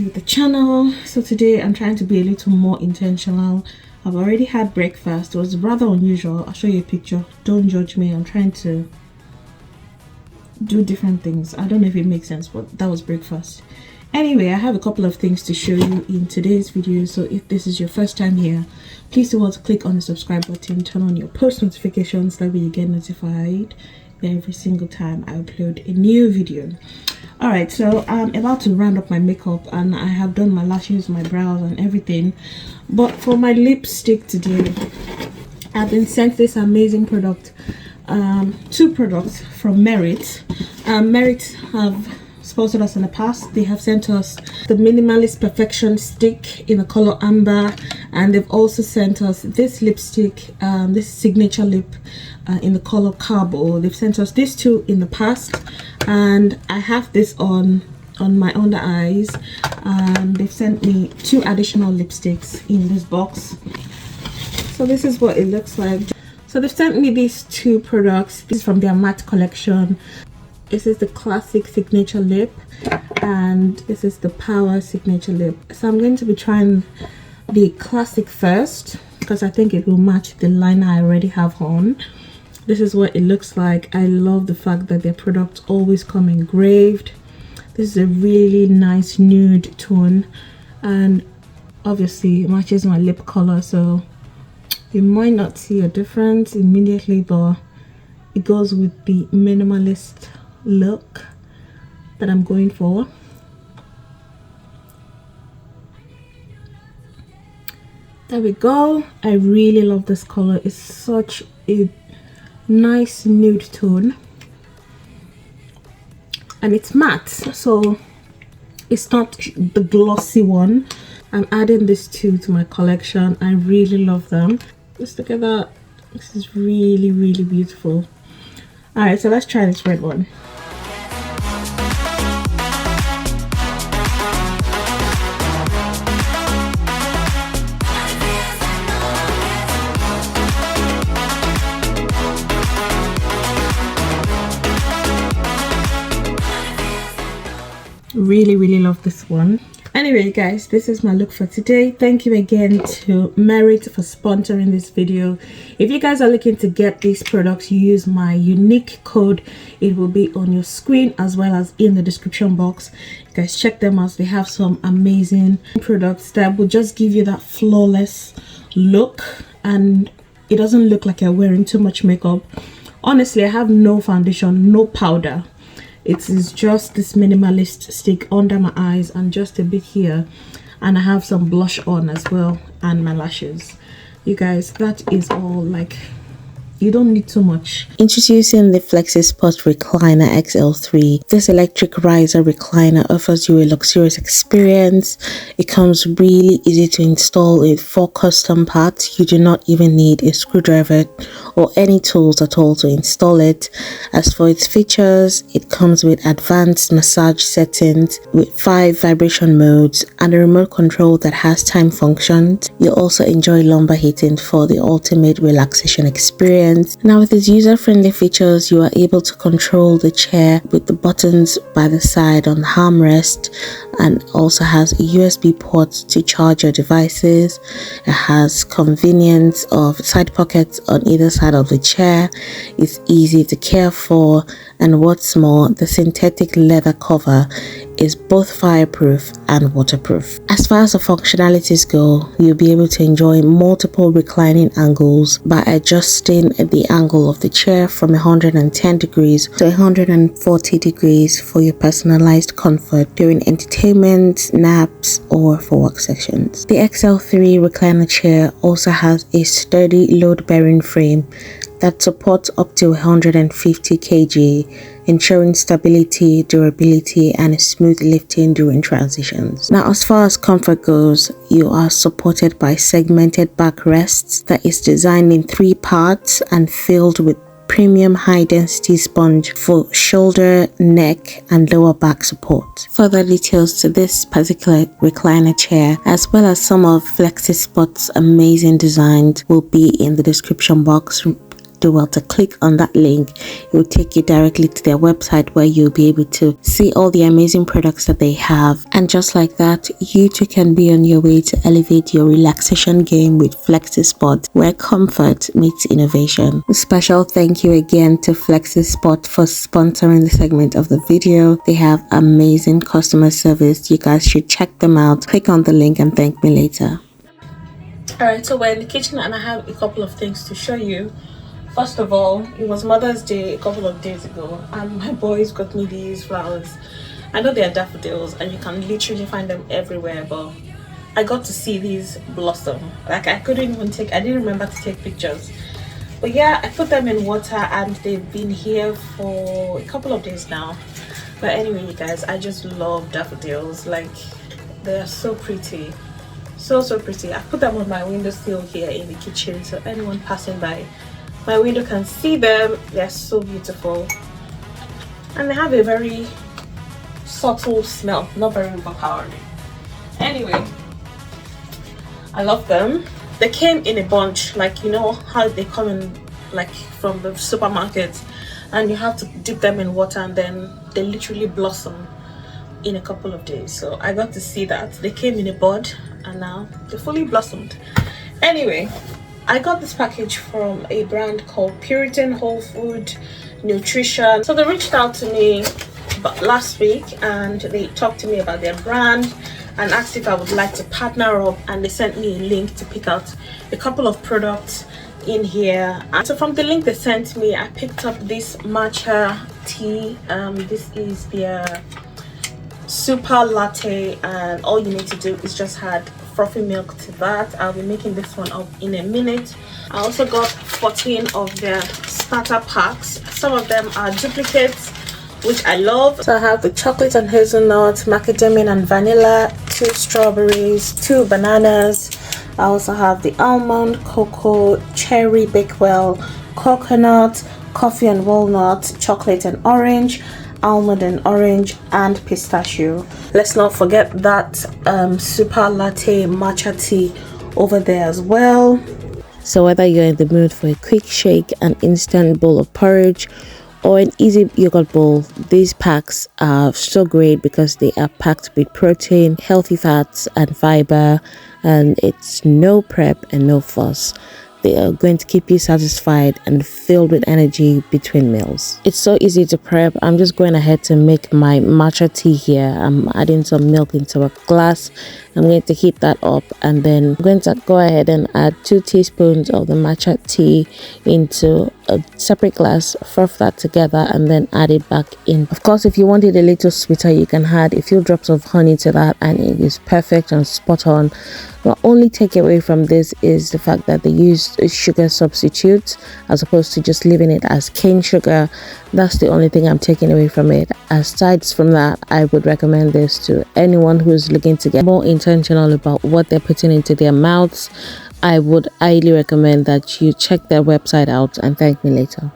to the channel. So today I'm trying to be a little more intentional. I've already had breakfast. It was rather unusual. I'll show you a picture. Don't judge me. I'm trying to do different things. I don't know if it makes sense, but that was breakfast. Anyway, I have a couple of things to show you in today's video. So if this is your first time here, please do click on the subscribe button, turn on your post notifications, that way you get notified every single time I upload a new video. All right, so I'm about to round up my makeup and I have done my lashes, my brows and everything, but for my lipstick today I've been sent this amazing product, two products from Merit. Merit have sponsored us in the past. They have sent us the Minimalist Perfection stick in the color amber, and they've also sent us this lipstick, this signature lip in the color carbo. They've sent us these two in the past, and I have this on my under eyes, and they've sent me two additional lipsticks in this box. So this is what it looks like. So they've sent me these two products. This is from their matte collection. This is the classic signature lip and this is the power signature lip. So I'm going to be trying the classic first because I think it will match the liner I already have on. This is what it looks like. I love the fact that their products always come engraved. This is a really nice nude tone and obviously it matches my lip color, so you might not see a difference immediately, but it goes with the minimalist look that I'm going for. There we go. I really love this color. It's such a nice nude tone and it's matte, so it's not the glossy one. I'm adding these two to my collection. I really love them. Just look at that. This is really beautiful. All right, so let's try this red one. Really love this one. Anyway guys, this is my look for today. Thank you again to Merit for sponsoring this video. If you guys are looking to get these products, use my unique code. It will be on your screen as well as in the description box. You guys check them out. They have some amazing products that will just give you that flawless look and it doesn't look like you're wearing too much makeup. Honestly, I have no foundation, no powder. It is just this minimalist stick under my eyes and just a bit here, and I have some blush on as well and my lashes. You guys, that is all. Like, you don't need too much. Introducing the FlexiSpot Recliner XL3. This electric riser recliner offers you a luxurious experience. It comes really easy to install with 4 custom parts. You do not even need a screwdriver or any tools at all to install it. As for its features, it comes with advanced massage settings with 5 vibration modes and a remote control that has time functions. You'll also enjoy lumbar heating for the ultimate relaxation experience. Now with its user-friendly features, you are able to control the chair with the buttons by the side on the armrest, and also has a USB port to charge your devices. It has convenience of side pockets on either side of the chair. It's easy to care for, and what's more, the synthetic leather cover is both fireproof and waterproof. As far as the functionalities go, you'll be able to enjoy multiple reclining angles by adjusting the angle of the chair from 110 degrees to 140 degrees for your personalized comfort during entertainment, naps, or for work sessions. The XL3 recliner chair also has a sturdy load-bearing frame that supports up to 150 kg, ensuring stability, durability, and a smooth lifting during transitions. Now, as far as comfort goes, you are supported by segmented backrests that is designed in 3 parts and filled with premium high-density sponge for shoulder, neck, and lower back support. Further details to this particular recliner chair, as well as some of FlexiSpot's amazing designs, will be in the description box. do well to click on that link. It will take you directly to their website where you'll be able to see all the amazing products that they have. And just like that, you too can be on your way to elevate your relaxation game with FlexiSpot, where comfort meets innovation. A special thank you again to FlexiSpot for sponsoring the segment of the video. They have amazing customer service. You guys should check them out. Click on the link and thank me later. Alright, so we're in the kitchen and I have a couple of things to show you. First of all, it was Mother's Day a couple of days ago and my boys got me these flowers. I know they're daffodils and you can literally find them everywhere, but I got to see these blossom. Like I didn't remember to take pictures. But yeah, I put them in water and they've been here for a couple of days now. But anyway, you guys, I just love daffodils. Like, they are so pretty. So pretty. I put them on my windowsill here in the kitchen so anyone passing by my window can see them. They're so beautiful and they have a very subtle smell, not very overpowering. Anyway, I love them. They came in a bunch, like you know how they come in like from the supermarket, and you have to dip them in water and then they literally blossom in a couple of days. So I got to see that. They came in a bud and now they fully blossomed. Anyway, I got this package from a brand called Purition Whole Food Nutrition. So they reached out to me last week and they talked to me about their brand and asked if I would like to partner up, and they sent me a link to pick out a couple of products in here. And so from the link they sent me, I picked up this matcha tea. This is their super latte, and all you need to do is just add frothy milk to that. I'll be making this one up in a minute. I also got 14 of their starter packs. Some of them are duplicates, which I love. So I have the chocolate and hazelnut, macadamia and vanilla, 2 strawberries, 2 bananas. I also have the almond, cocoa, cherry, bakewell, coconut, coffee and walnut, chocolate and orange, almond and orange, and pistachio. Let's not forget that super latte matcha tea over there as well. So whether you're in the mood for a quick shake, an instant bowl of porridge, or an easy yogurt bowl, these packs are so great because they are packed with protein, healthy fats and fiber, and it's no prep and no fuss. They are going to keep you satisfied and filled with energy between meals. It's so easy to prep. I'm just going ahead to make my matcha tea here. I'm adding some milk into a glass. I'm going to heat that up, and then I'm going to go ahead and add 2 teaspoons of the matcha tea into a separate glass, froth that together, and then add it back in. Of course, if you want it a little sweeter, you can add a few drops of honey to that, and it is perfect and spot on. The only takeaway from this is the fact that they used a sugar substitute as opposed to just leaving it as cane sugar. That's the only thing I'm taking away from it. Aside from that, I would recommend this to anyone who's looking to get more intentional about what they're putting into their mouths. I would highly recommend that you check their website out and thank me later.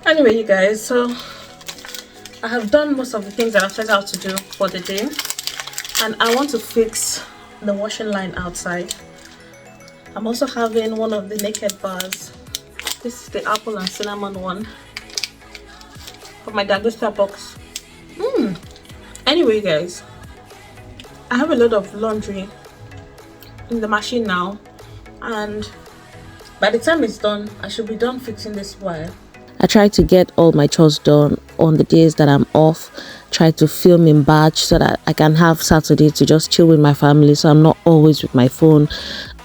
Anyway, you guys, so I have done most of the things that I've set out to do for the day, and I want to fix the washing line outside. I'm also having one of the naked bars. This is the apple and cinnamon one from my Dagusta box. Anyway, guys, I have a lot of laundry in the machine now, and by the time it's done, I should be done fixing this wire. I try to get all my chores done on the days that I'm off. Try to film in batch so that I can have Saturday to just chill with my family, so I'm not always with my phone.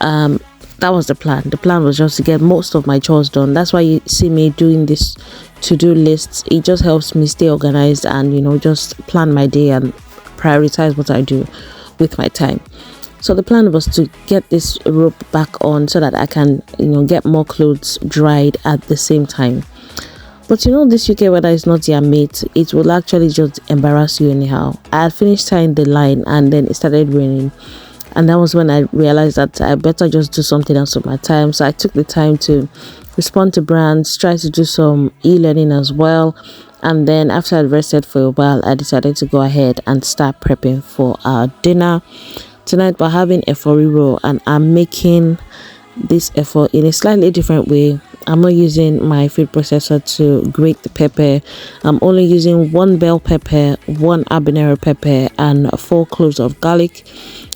That was the plan. The plan was just to get most of my chores done. That's why you see me doing this to-do lists. It just helps me stay organized and, you know, just plan my day and prioritize what I do with my time. So the plan was to get this rope back on so that I can, you know, get more clothes dried at the same time. But you know, this UK weather is not your mate. It will actually just embarrass you anyhow. I had finished tying the line and then it started raining. And that was when I realized that I better just do something else with my time. So I took the time to respond to brands, try to do some e-learning as well. And then after I'd rested for a while, I decided to go ahead and start prepping for our dinner. Tonight we're having a efori roll, and I'm making this effort in a slightly different way. I'm not using my food processor to grate the pepper. I'm only using 1 bell pepper, 1 habanero pepper, and 4 cloves of garlic.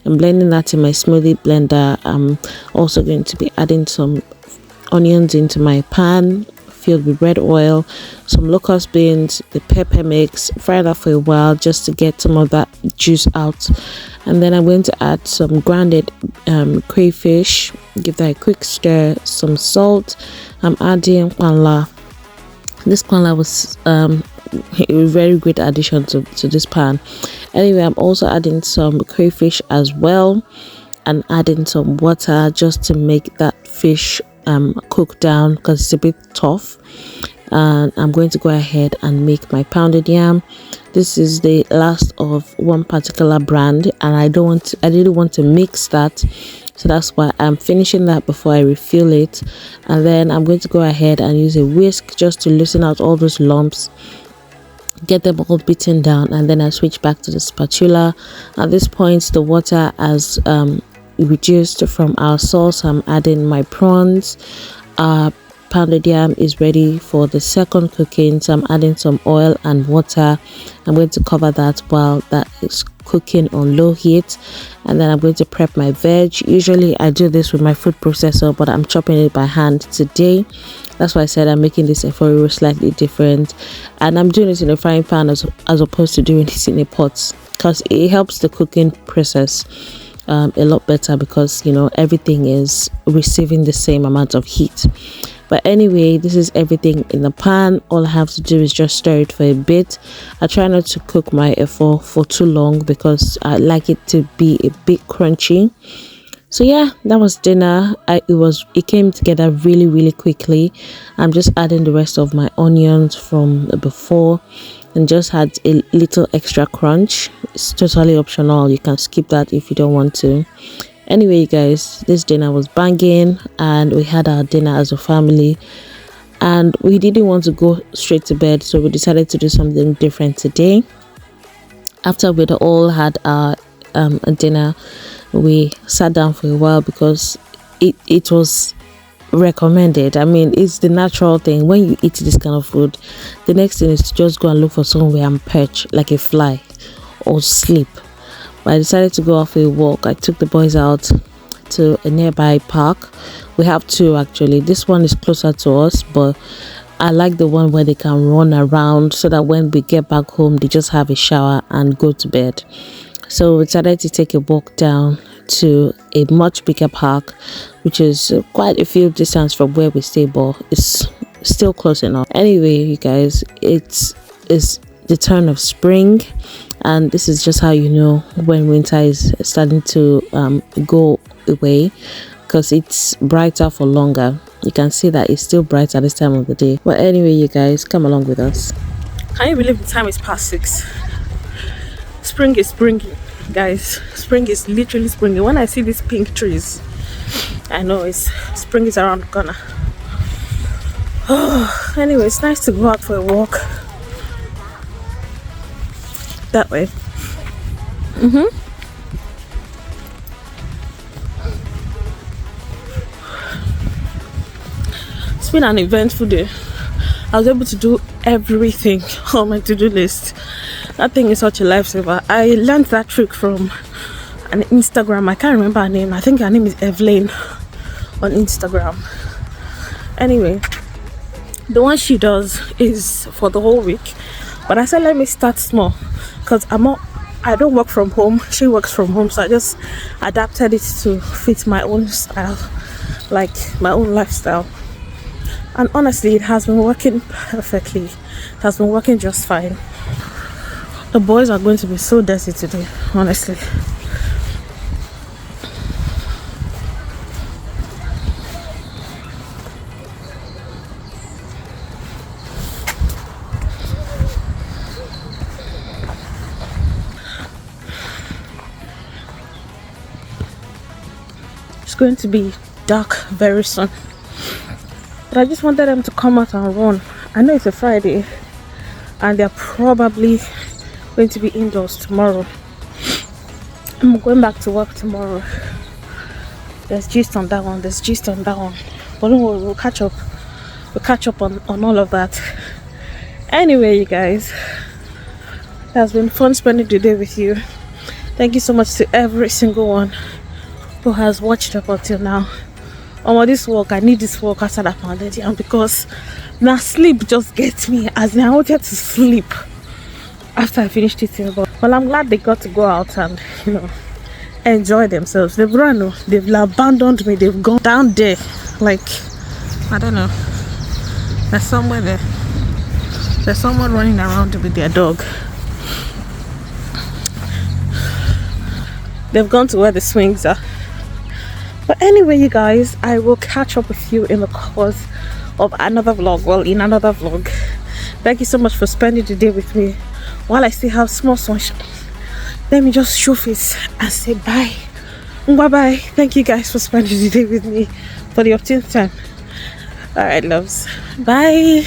I'm blending that in my smoothie blender. I'm also going to be adding some onions into my pan filled with red oil, some locust beans, the pepper mix, fry that for a while just to get some of that juice out. And then I'm going to add some grounded crayfish, give that a quick stir, some salt. I'm adding kwanla. This kwanla was a very great addition to this pan. Anyway, I'm also adding some crayfish as well and adding some water just to make that fish cook down because it's a bit tough. And I'm going to go ahead and make my pounded yam. This is the last of one particular brand, and I didn't want to mix that, so that's why I'm finishing that before I refill it. And then I'm going to go ahead and use a whisk just to loosen out all those lumps, get them all beaten down, and then I switch back to the spatula. At this point, the water has reduced from our sauce. I'm adding my prawns. Pounded yam is ready for the second cooking, so I'm adding some oil and water. I'm going to cover that while that is cooking on low heat, and then I'm going to prep my veg. Usually I do this with my food processor, but I'm chopping it by hand today. That's why I said I'm making this eforo slightly different, and I'm doing it in a frying pan as opposed to doing it in a pot, because it helps the cooking process a lot better, because you know everything is receiving the same amount of heat. But anyway, this is everything in the pan. All I have to do is just stir it for a bit. I try not to cook my efo for too long because I like it to be a bit crunchy. So yeah, that was dinner. It came together really quickly. I'm just adding the rest of my onions from before and just had a little extra crunch. It's totally optional. You can skip that if you don't want to. Anyway, you guys, this dinner was banging, and we had our dinner as a family, and we didn't want to go straight to bed, so we decided to do something different today. After we'd all had our dinner, we sat down for a while because it was recommended. I mean, it's the natural thing. When you eat this kind of food, the next thing is to just go and look for somewhere and perch like a fly or sleep. But I decided to go off a walk. I took the boys out to a nearby park. We have two actually. This one is closer to us, but I like the one where they can run around so that when we get back home, they just have a shower and go to bed. So we decided to take a walk down to a much bigger park, which is quite a few distance from where we stay, but it's still close enough. Anyway, you guys, it's the turn of spring, and this is just how you know when winter is starting to go away, because it's brighter for longer. You can see that it's still bright at this time of the day. But anyway, you guys, come along with us. Can you believe the time is past 6? Spring is springing, guys. Spring is literally springing. When I see these pink trees, I know spring is around the corner. Oh, anyway, it's nice to go out for a walk that way. It's been an eventful day. I was able to do everything on my to-do list. That thing is such a lifesaver. I learned that trick from an Instagram. I can't remember her name. I think her name is Evelyn on Instagram. Anyway, the one she does is for the whole week, but I said let me start small because I don't work from home. She works from home, so I just adapted it to fit my own style, like my own lifestyle. And honestly, it has been working perfectly. It has been working just fine. The boys are going to be so dirty today, honestly. It's going to be dark very soon. But I just wanted them to come out and run. I know it's a Friday and they're probably going to be indoors tomorrow. I'm going back to work tomorrow. There's gist on that one. There's gist on that one. But don't worry, we'll catch up. We'll catch up on all of that. Anyway, you guys, it has been fun spending the day with you. Thank you so much to every single one who has watched up until now. This work, I need this work after that pounded yam, because now sleep just gets me. As in, I wanted to sleep after I finished eating. But well, I'm glad they got to go out and enjoy themselves. They've run, they've abandoned me, they've gone down there. Like, I don't know. There's somewhere there. There's someone running around with their dog. They've gone to where the swings are. But anyway, you guys, I will catch up with you in the course of another vlog. Well, in another vlog. Thank you so much for spending the day with me while I still have small sunshine. Let me just show face and say bye. Bye bye. Thank you guys for spending the day with me for the 15th time. Alright, loves. Bye.